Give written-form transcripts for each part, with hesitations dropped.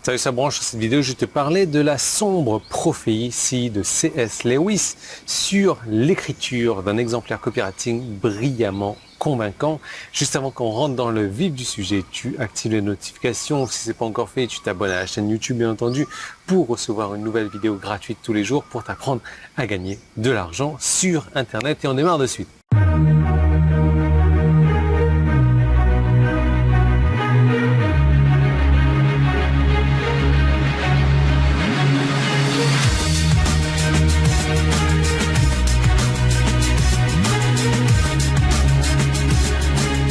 Salut, ça branche. Dans cette vidéo, je te parlais de la sombre prophétie de C.S. Lewis sur l'écriture d'un exemplaire copywriting brillamment convaincant. Juste avant qu'on rentre dans le vif du sujet, tu actives les notifications. Si ce n'est pas encore fait, tu t'abonnes à la chaîne YouTube, bien entendu, pour recevoir une nouvelle vidéo gratuite tous les jours pour t'apprendre à gagner de l'argent sur Internet. Et on démarre de suite.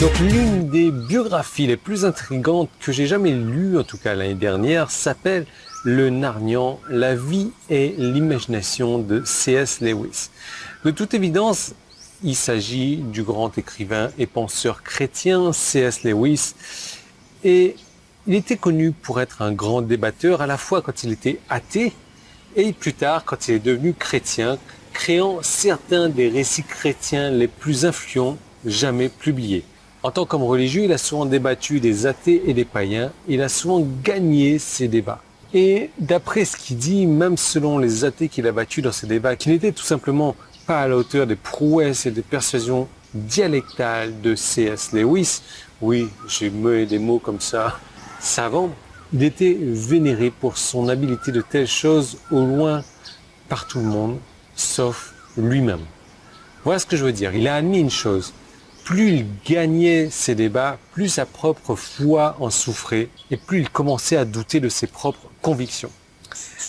Donc l'une des biographies les plus intrigantes que j'ai jamais lues, en tout cas l'année dernière, s'appelle Le Narnian, la vie et l'imagination de C.S. Lewis. De toute évidence, il s'agit du grand écrivain et penseur chrétien C.S. Lewis, et il était connu pour être un grand débatteur à la fois quand il était athée et plus tard quand il est devenu chrétien, créant certains des récits chrétiens les plus influents jamais publiés. En tant qu'homme religieux, il a souvent débattu des athées et des païens. Il a souvent gagné ces débats. Et d'après ce qu'il dit, même selon les athées qu'il a battus dans ces débats, qui n'étaient tout simplement pas à la hauteur des prouesses et des persuasions dialectales de C.S. Lewis, oui, j'ai mené des mots comme ça, savants, il était vénéré pour son habileté de telles choses au loin par tout le monde, sauf lui-même. Voilà ce que je veux dire. Il a admis une chose. Plus il gagnait ses débats, plus sa propre foi en souffrait et plus il commençait à douter de ses propres convictions.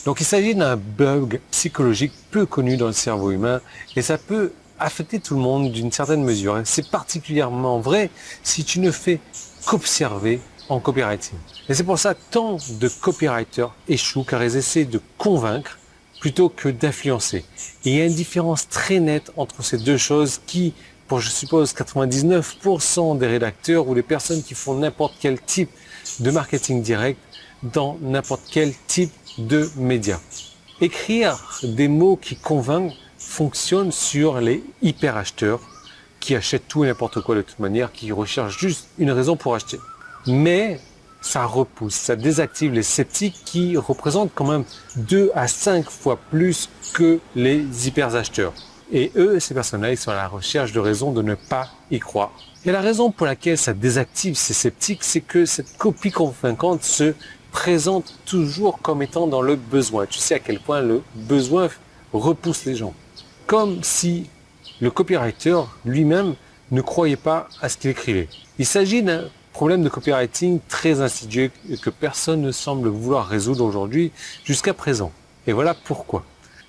Donc il s'agit d'un bug psychologique peu connu dans le cerveau humain et ça peut affecter tout le monde d'une certaine mesure. C'est particulièrement vrai si tu ne fais qu'observer en copywriting. Et c'est pour ça que tant de copywriters échouent car ils essaient de convaincre plutôt que d'influencer. Et il y a une différence très nette entre ces deux choses qui, pour je suppose 99% des rédacteurs ou les personnes qui font n'importe quel type de marketing direct dans n'importe quel type de média. Écrire des mots qui convainquent fonctionne sur les hyper-acheteurs qui achètent tout et n'importe quoi de toute manière, qui recherchent juste une raison pour acheter. Mais ça repousse, ça désactive les sceptiques qui représentent quand même 2 à 5 fois plus que les hyper-acheteurs. Et eux, ces personnes-là, ils sont à la recherche de raisons de ne pas y croire. Et la raison pour laquelle ça désactive ces sceptiques, c'est que cette copie convaincante se présente toujours comme étant dans le besoin. Tu sais à quel point le besoin repousse les gens. Comme si le copywriter lui-même ne croyait pas à ce qu'il écrivait. Il s'agit d'un problème de copywriting très insidieux que personne ne semble vouloir résoudre aujourd'hui jusqu'à présent. Et voilà pourquoi.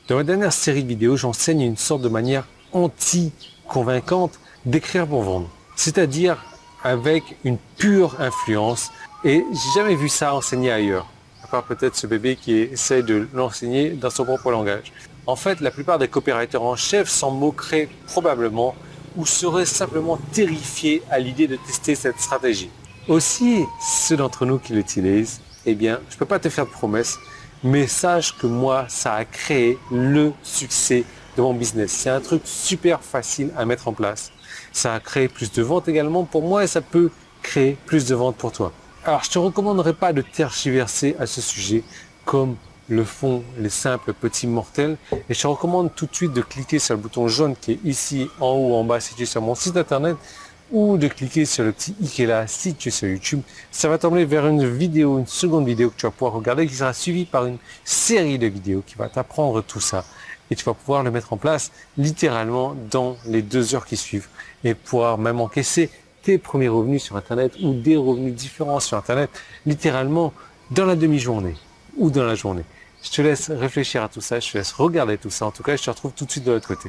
Dans ma dernière série de vidéos, j'enseigne une sorte de manière anti-convaincante d'écrire pour vendre. C'est-à-dire avec une pure influence. Et j'ai jamais vu ça enseigné ailleurs. À part peut-être ce bébé qui essaie de l'enseigner dans son propre langage. En fait, la plupart des copywriters en chef s'en moqueraient probablement ou seraient simplement terrifiés à l'idée de tester cette stratégie. Aussi, ceux d'entre nous qui l'utilisent, eh bien, je ne peux pas te faire de promesses, mais sache que moi, ça a créé le succès de mon business. C'est un truc super facile à mettre en place. Ça a créé plus de ventes également pour moi et ça peut créer plus de ventes pour toi. Alors, je ne te recommanderais pas de tergiverser à ce sujet comme le font les simples petits mortels. Et je te recommande tout de suite de cliquer sur le bouton jaune qui est ici en haut ou en bas si tu es sur mon site internet ou de cliquer sur le petit i qui est là si tu es sur YouTube. Ça va t'emmener vers une vidéo, une seconde vidéo que tu vas pouvoir regarder qui sera suivie par une série de vidéos qui va t'apprendre tout ça. Et tu vas pouvoir le mettre en place littéralement dans les 2 heures qui suivent et pouvoir même encaisser tes premiers revenus sur Internet ou des revenus différents sur Internet littéralement dans la demi-journée ou dans la journée. Je te laisse réfléchir à tout ça, je te laisse regarder tout ça. En tout cas, je te retrouve tout de suite de l'autre côté.